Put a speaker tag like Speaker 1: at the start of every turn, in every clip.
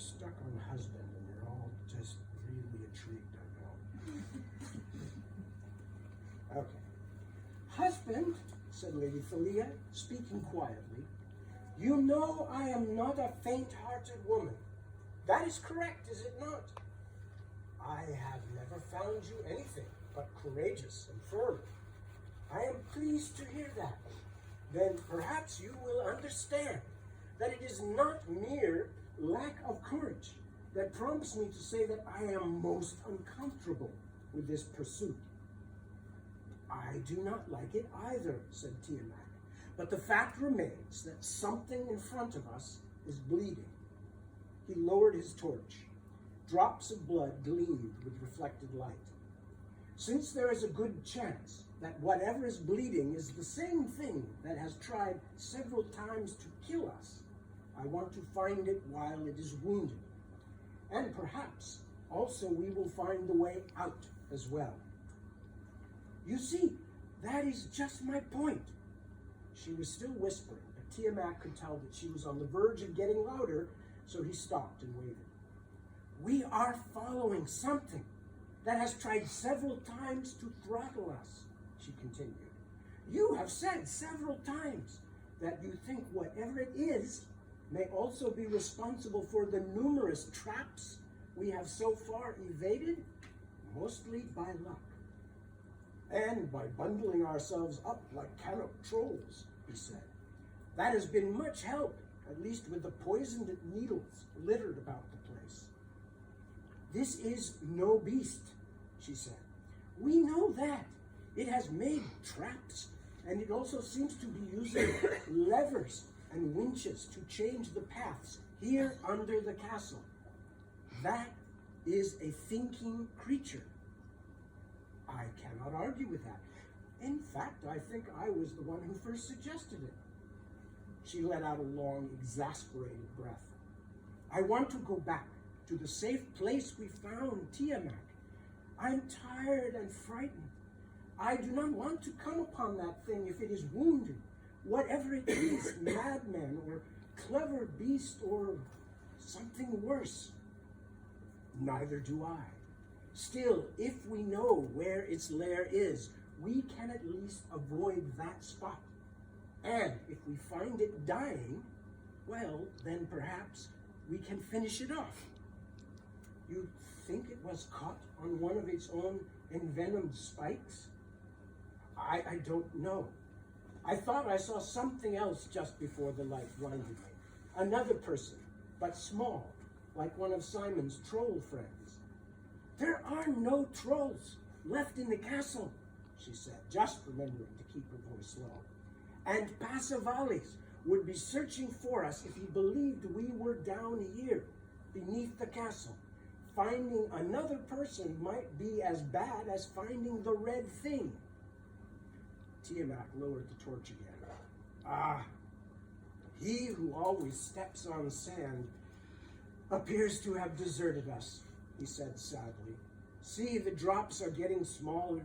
Speaker 1: stuck on husband and you're all just really intrigued, I know. Okay. Husband, said Lady Thalia, speaking quietly, you know I am not a faint-hearted woman. That is correct, is it not? I have never found you anything but courageous and firm. I am pleased to hear that. Then perhaps you will understand that it is not mere lack of courage that prompts me to say that I am most uncomfortable with this pursuit. I do not like it either, said Tiamak, but the fact remains that something in front of us is bleeding. He lowered his torch. Drops of blood gleamed with reflected light. Since there is a good chance that whatever is bleeding is the same thing that has tried several times to kill us, I want to find it while it is wounded. And perhaps also we will find the way out as well. You see, that is just my point. She was still whispering, but Tiamak could tell that she was on the verge of getting louder, so he stopped and waited. We are following something that has tried several times to throttle us, she continued. You have said several times that you think whatever it is may also be responsible for the numerous traps we have so far evaded, mostly by luck. And by bundling ourselves up like canope trolls, he said. That has been much help, at least with the poisoned needles littered about the place. This is no beast, she said. We know that. It has made traps, and it also seems to be using levers and winches to change the paths here under the castle. That is a thinking creature. I cannot argue with that. In fact, I think I was the one who first suggested it. She let out a long, exasperated breath. I want to go back to the safe place we found Tiamak. I'm tired and frightened. I do not want to come upon that thing if it is wounded, whatever it is, madman or clever beast or something worse. Neither do I. Still, if we know where its lair is, we can at least avoid that spot. And if we find it dying, well, then perhaps we can finish it off. You think it was caught on one of its own envenomed spikes? I don't know. I thought I saw something else just before the light blinded me. Another person, but small, like one of Simon's troll friends. There are no trolls left in the castle, she said, just remembering to keep her voice low. And Passavalis would be searching for us if he believed we were down here, beneath the castle. Finding another person might be as bad as finding the red thing. Tiamak lowered the torch again. Ah, he who always steps on sand appears to have deserted us, he said sadly. See, the drops are getting smaller.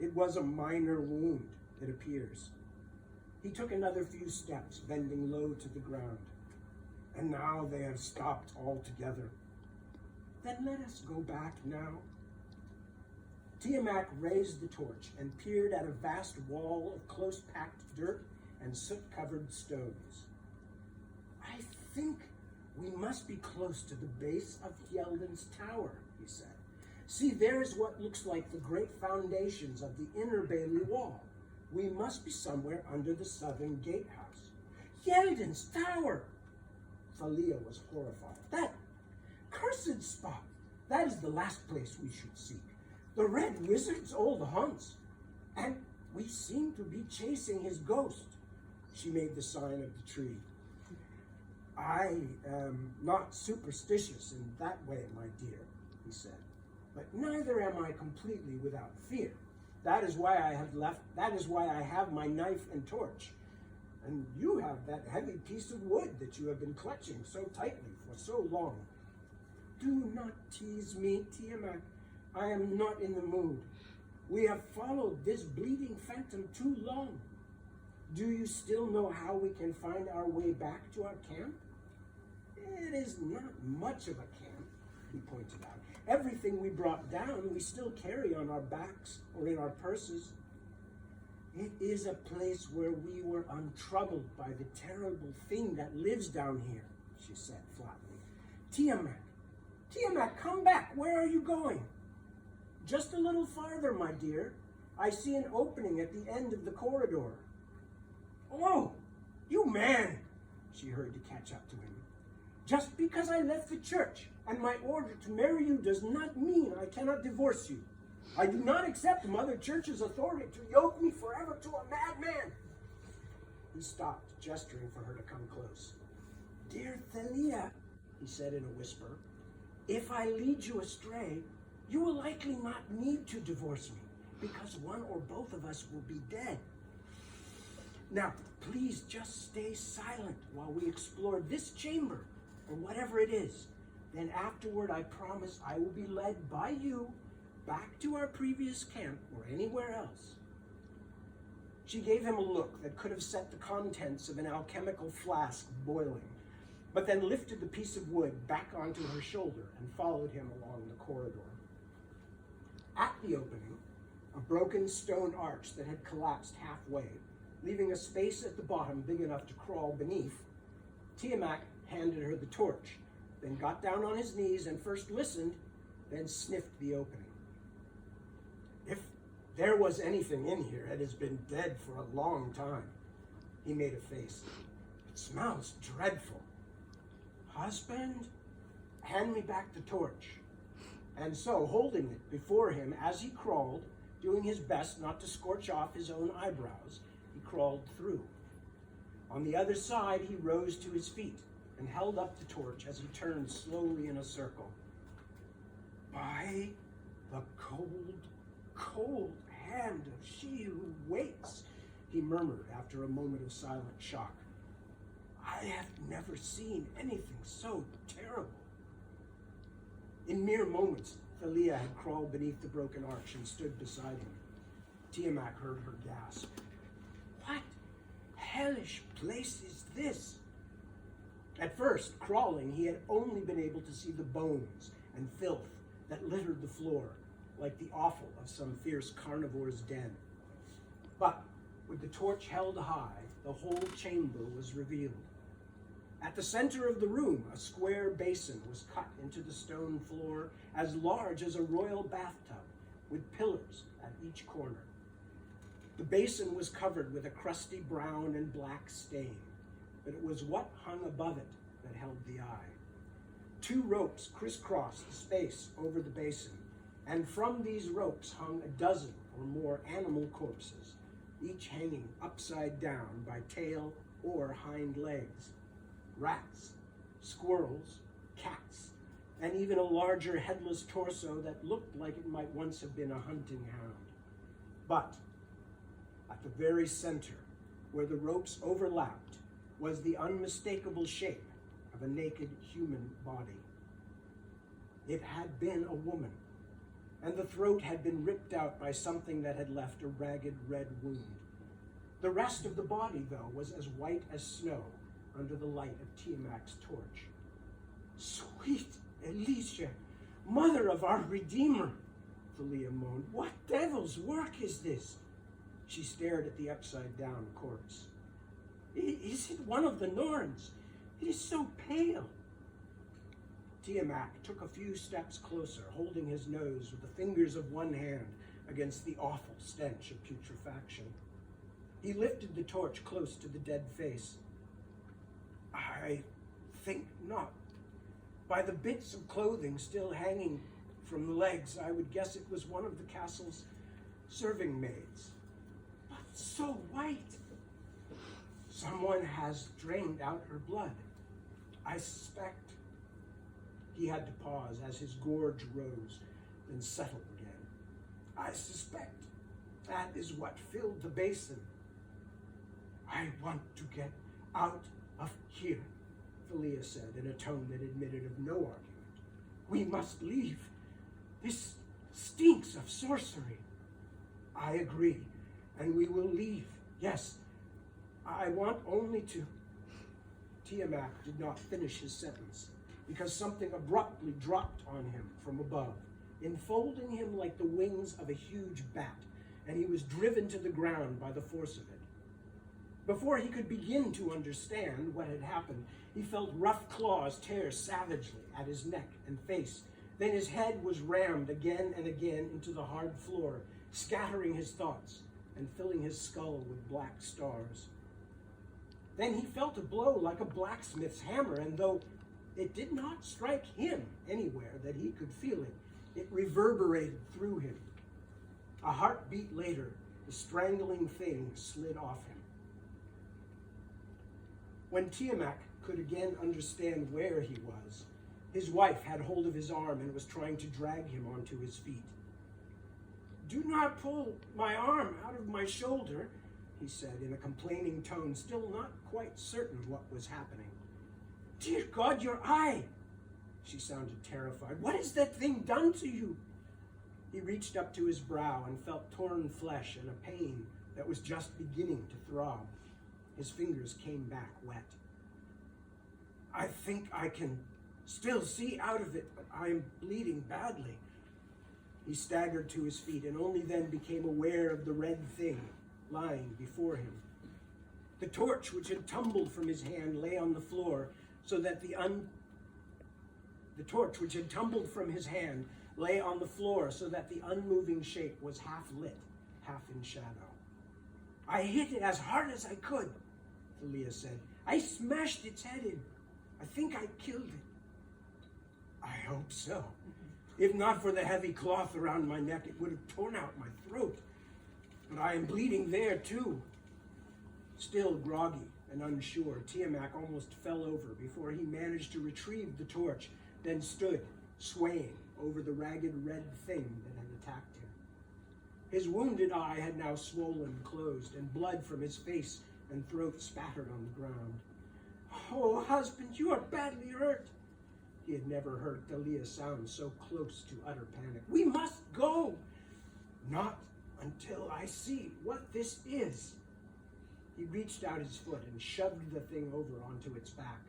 Speaker 1: It was a minor wound, it appears. He took another few steps, bending low to the ground. And now they have stopped altogether. Then let us go back now. Tiamak raised the torch and peered at a vast wall of close-packed dirt and soot-covered stones. I think we must be close to the base of Hjelden's tower, he said. See, there is what looks like the great foundations of the inner bailey wall. We must be somewhere under the southern gatehouse. Hjelden's tower! Thalia was horrified. That cursed spot! That is the last place we should seek. The Red Wizard's old haunts. And we seem to be chasing his ghost. She made the sign of the tree. I am not superstitious in that way, my dear, he said. But neither am I completely without fear. That is why I have my knife and torch. And you have that heavy piece of wood that you have been clutching so tightly for so long. Do not tease me, Tiamak. I am not in the mood. We have followed this bleeding phantom too long. Do you still know how we can find our way back to our camp? It is not much of a camp, he pointed out. Everything we brought down, we still carry on our backs or in our purses. It is a place where we were untroubled by the terrible thing that lives down here, she said flatly. Tiamak, come back. Where are you going? Just a little farther, my dear. I see an opening at the end of the corridor. Oh, you man, she heard to catch up to him. Just because I left the church and my order to marry you does not mean I cannot divorce you. I do not accept Mother Church's authority to yoke me forever to a madman. He stopped, gesturing for her to come close. Dear Thalia, he said in a whisper, if I lead you astray, you will likely not need to divorce me, because one or both of us will be dead. Now, please just stay silent while we explore this chamber, or whatever it is. Then afterward, I promise I will be led by you back to our previous camp or anywhere else. She gave him a look that could have set the contents of an alchemical flask boiling, but then lifted the piece of wood back onto her shoulder and followed him along the corridor. At the opening, a broken stone arch that had collapsed halfway, leaving a space at the bottom big enough to crawl beneath, Tiamak handed her the torch, then got down on his knees and first listened, then sniffed the opening. If there was anything in here, it has been dead for a long time. He made a face. It smells dreadful. Husband, hand me back the torch. And so, holding it before him as he crawled, doing his best not to scorch off his own eyebrows, he crawled through. On the other side, he rose to his feet and held up the torch as he turned slowly in a circle. By the cold, cold hand of she who waits, he murmured after a moment of silent shock. I have never seen anything so terrible. In mere moments, Thalia had crawled beneath the broken arch and stood beside him. Tiamak heard her gasp. What hellish place is this? At first, crawling, he had only been able to see the bones and filth that littered the floor, like the offal of some fierce carnivore's den. But with the torch held high, the whole chamber was revealed. At the center of the room, a square basin was cut into the stone floor as large as a royal bathtub, with pillars at each corner. The basin was covered with a crusty brown and black stain, but it was what hung above it that held the eye. 2 ropes crisscrossed the space over the basin, and from these ropes hung a dozen or more animal corpses, each hanging upside down by tail or hind legs. Rats, squirrels, cats, and even a larger headless torso that looked like it might once have been a hunting hound. But at the very center, where the ropes overlapped, was the unmistakable shape of a naked human body. It had been a woman, and the throat had been ripped out by something that had left a ragged red wound. The rest of the body, though, was as white as snow under the light of Tiamak's torch. Sweet Alicia, mother of our Redeemer, Thalia moaned. What devil's work is this? She stared at the upside-down corpse. Is it one of the Norns? It is so pale. Tiamak took a few steps closer, holding his nose with the fingers of one hand against the awful stench of putrefaction. He lifted the torch close to the dead face. I think not. By the bits of clothing still hanging from the legs, I would guess it was one of the castle's serving maids. But so white. Someone has drained out her blood. I suspect. He had to pause as his gorge rose, then settled again. I suspect that is what filled the basin. I want to get out of here, Thalia said in a tone that admitted of no argument. We must leave. This stinks of sorcery. I agree, and we will leave. Yes, I want only to Tiamak did not finish his sentence because something abruptly dropped on him from above, enfolding him like the wings of a huge bat, and he was driven to the ground by the force of it. Before he could begin to understand what had happened, he felt rough claws tear savagely at his neck and face. Then his head was rammed again and again into the hard floor, scattering his thoughts and filling his skull with black stars. Then he felt a blow like a blacksmith's hammer, and though it did not strike him anywhere that he could feel it, it reverberated through him. A heartbeat later, the strangling thing slid off him. When Tiamak could again understand where he was, his wife had hold of his arm and was trying to drag him onto his feet. "Do not pull my arm out of my shoulder," he said in a complaining tone, still not quite certain what was happening. "Dear God, your eye!" She sounded terrified. "What has that thing done to you?" He reached up to his brow and felt torn flesh and a pain that was just beginning to throb. His fingers came back wet. "I think I can still see out of it, but I am bleeding badly." He staggered to his feet and only then became aware of the red thing lying before him. The torch which had tumbled from his hand lay on the floor so that the unmoving shape was half lit, half in shadow. "I hit it as hard as I could," Thalia said. "I smashed its head in. I think I killed it." "I hope so. If not for the heavy cloth around my neck, it would have torn out my throat. But I am bleeding there, too." Still groggy and unsure, Tiamak almost fell over before he managed to retrieve the torch, then stood, swaying over the ragged red thing that had attacked him. His wounded eye had now swollen closed, and blood from his face and throat spattered on the ground. "Oh, husband, you are badly hurt." He had never heard Thalia sound so close to utter panic. "We must go." "Not until I see what this is." He reached out his foot and shoved the thing over onto its back.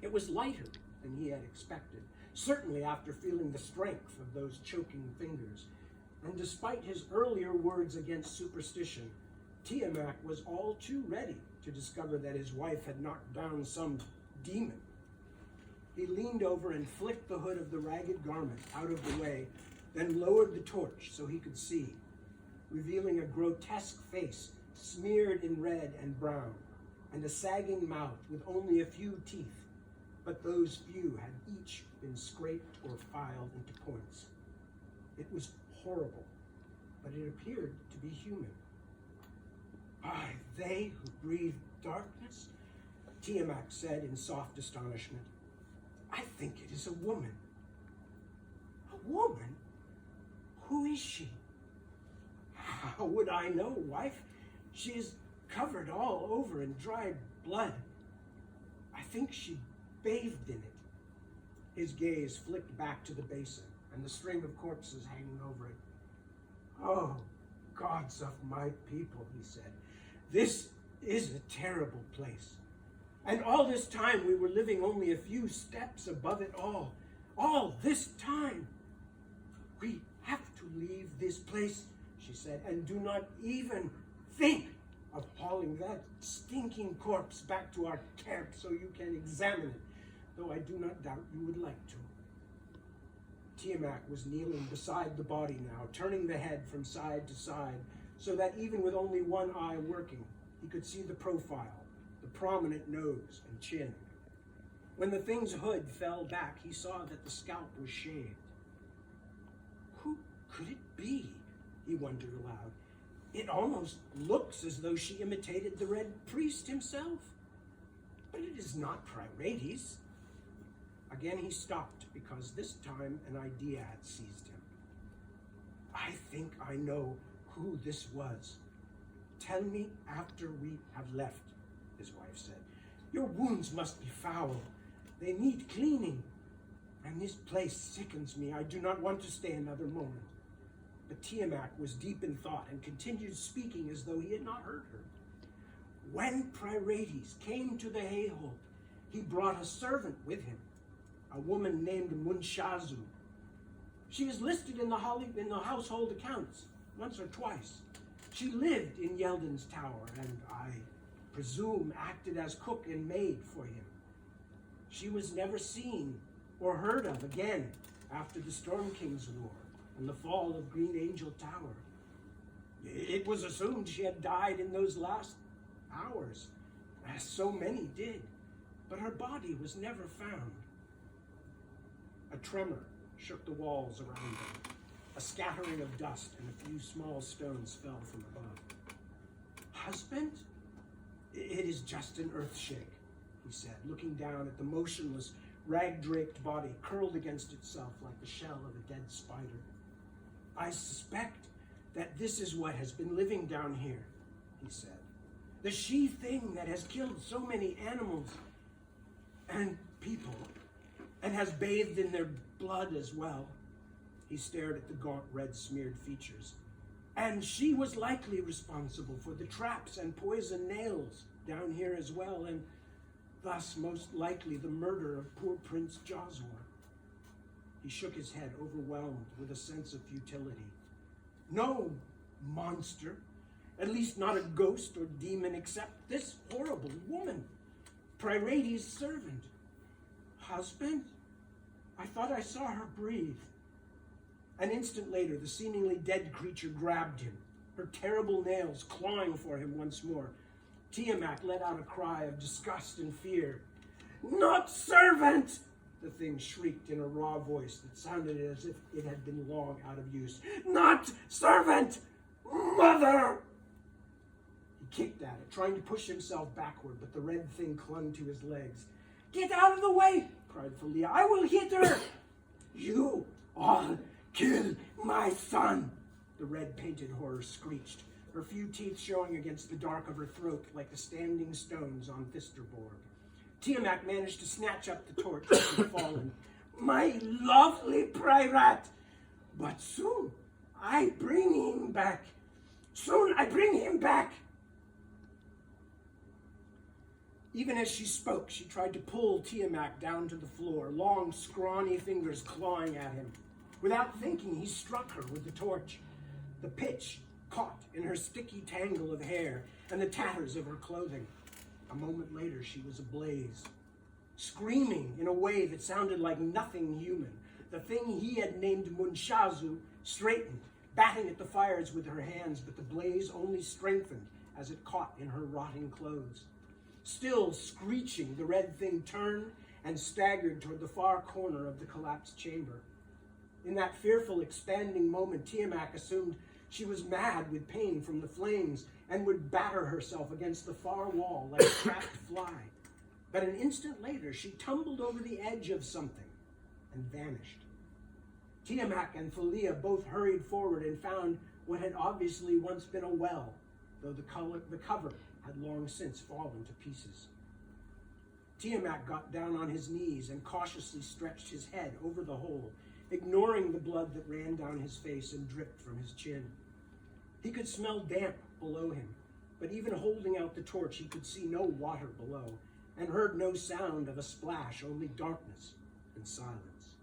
Speaker 1: It was lighter than he had expected, certainly after feeling the strength of those choking fingers. And despite his earlier words against superstition, Tiamak was all too ready to discover that his wife had knocked down some demon. He leaned over and flicked the hood of the ragged garment out of the way, then lowered the torch so he could see, revealing a grotesque face smeared in red and brown, and a sagging mouth with only a few teeth, but those few had each been scraped or filed into points. It was horrible, but it appeared to be human. "Are they who breathe darkness?" Tiamak said in soft astonishment. "I think it is a woman." "A woman? Who is she?" "How would I know, wife? She is covered all over in dried blood. I think she bathed in it." His gaze flicked back to the basin and the string of corpses hanging over it. "Oh, gods of my people," he said, "this is a terrible place. And all this time we were living only a few steps above it all. All this time. We have to leave this place," she said, "and do not even think of hauling that stinking corpse back to our camp so you can examine it, though I do not doubt you would like to." Tiamak was kneeling beside the body now, turning the head from side to side, so that even with only one eye working, he could see the profile, the prominent nose and chin. When the thing's hood fell back, he saw that the scalp was shaved. Who could it be? He wondered aloud. It almost looks as though she imitated the Red Priest himself. But it is not Priorites. Again he stopped, because this time an idea had seized him. "I think I know who this was. Tell me after we have left," his wife said. "Your wounds must be foul. They need cleaning. And this place sickens me. I do not want to stay another moment." But Tiamak was deep in thought and continued speaking as though he had not heard her. When Pryrates came to the Hayholt, he brought a servant with him, a woman named Munshazu. She is listed in the household accounts once or twice. She lived in Yeldon's tower, and I presume acted as cook and maid for him. She was never seen or heard of again after the Storm King's War and the fall of Green Angel Tower. It was assumed she had died in those last hours, as so many did, but her body was never found. A tremor shook the walls around them. A scattering of dust and a few small stones fell from above. Husband? It is just an earth shake, he said, looking down at the motionless, rag-draped body curled against itself like the shell of a dead spider. I suspect that this is what has been living down here, he said. The she-thing that has killed so many animals and people, and has bathed in their blood as well. He stared at the gaunt, red-smeared features. And she was likely responsible for the traps and poison nails down here as well, and thus most likely the murder of poor Prince Joswar. He shook his head, overwhelmed with a sense of futility. No monster, at least not a ghost or demon, except this horrible woman, Pryrates' servant. Husband? I thought I saw her breathe. An instant later, the seemingly dead creature grabbed him, her terrible nails clawing for him once more. Tiamak let out a cry of disgust and fear. Not servant! The thing shrieked in a raw voice that sounded as if it had been long out of use. Not servant! Mother! He kicked at it, trying to push himself backward, but the red thing clung to his legs. Get out of the way! Cried Thalia. I will hit her! You all kill my son! The red-painted horror screeched, her few teeth showing against the dark of her throat like the standing stones on Thisterborg. Tiamak managed to snatch up the torch that had fallen. My lovely Pryrat! But soon I bring him back. Soon I bring him back! Even as she spoke, she tried to pull Tiamak down to the floor, long, scrawny fingers clawing at him. Without thinking, he struck her with the torch. The pitch caught in her sticky tangle of hair and the tatters of her clothing. A moment later, she was ablaze, screaming in a way that sounded like nothing human. The thing he had named Munshazu straightened, batting at the fires with her hands, but the blaze only strengthened as it caught in her rotting clothes. Still screeching, the red thing turned and staggered toward the far corner of the collapsed chamber. In that fearful, expanding moment, Tiamak assumed she was mad with pain from the flames and would batter herself against the far wall like a trapped fly. But an instant later, she tumbled over the edge of something and vanished. Tiamak and Thalia both hurried forward and found what had obviously once been a well, though the cover had long since fallen to pieces. Tiamak got down on his knees and cautiously stretched his head over the hole, ignoring the blood that ran down his face and dripped from his chin. He could smell damp below him, but even holding out the torch, he could see no water below and heard no sound of a splash, only darkness and silence.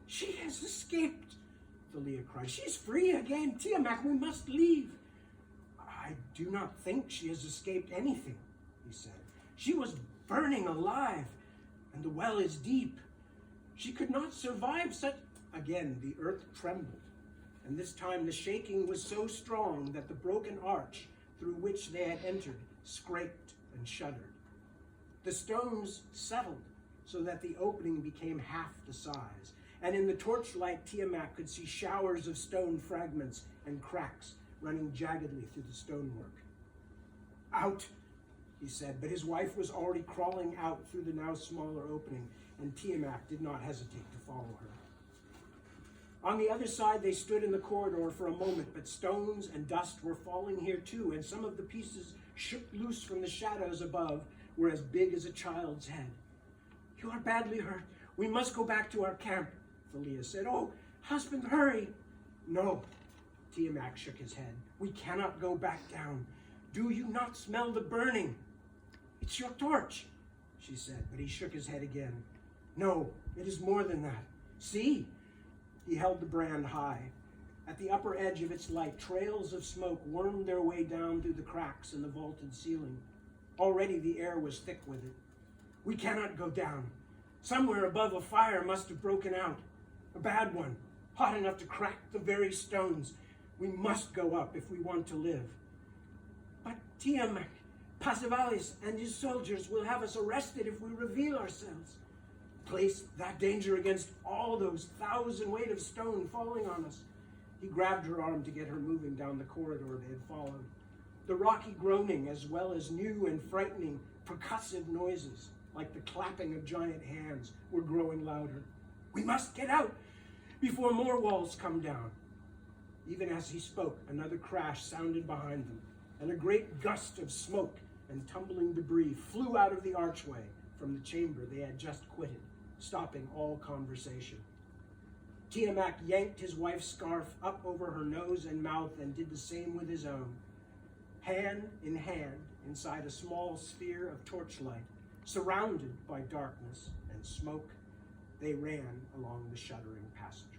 Speaker 1: She has escaped, Thalia cried. She's free again. Tiamak, we must leave. I do not think she has escaped anything, he said. She was burning alive, and the well is deep. She could not survive such... Again, the earth trembled, and this time the shaking was so strong that the broken arch through which they had entered scraped and shuddered. The stones settled so that the opening became half the size, and in the torchlight Tiamak could see showers of stone fragments and cracks running jaggedly through the stonework. Out, he said, but his wife was already crawling out through the now smaller opening, and Tiamak did not hesitate to follow her. On the other side, they stood in the corridor for a moment, but stones and dust were falling here too, and some of the pieces shook loose from the shadows above were as big as a child's head. You are badly hurt. We must go back to our camp, Thalia said. Oh, husband, hurry. No, Tiamak shook his head. We cannot go back down. Do you not smell the burning? It's your torch, she said, but he shook his head again. No, it is more than that. See? He held the brand high. At the upper edge of its light, trails of smoke wormed their way down through the cracks in the vaulted ceiling. Already the air was thick with it. We cannot go down. Somewhere above a fire must have broken out. A bad one, hot enough to crack the very stones. We must go up if we want to live. But Tiamak, Pasavalis, and his soldiers will have us arrested if we reveal ourselves. Place that danger against all those 1,000 weight of stone falling on us. He grabbed her arm to get her moving down the corridor they had followed. The rocky groaning, as well as new and frightening percussive noises, like the clapping of giant hands, were growing louder. We must get out before more walls come down. Even as he spoke, another crash sounded behind them, and a great gust of smoke and tumbling debris flew out of the archway from the chamber they had just quitted, stopping all conversation. Tiamak yanked his wife's scarf up over her nose and mouth and did the same with his own. Hand in hand, inside a small sphere of torchlight, surrounded by darkness and smoke, they ran along the shuddering passageway.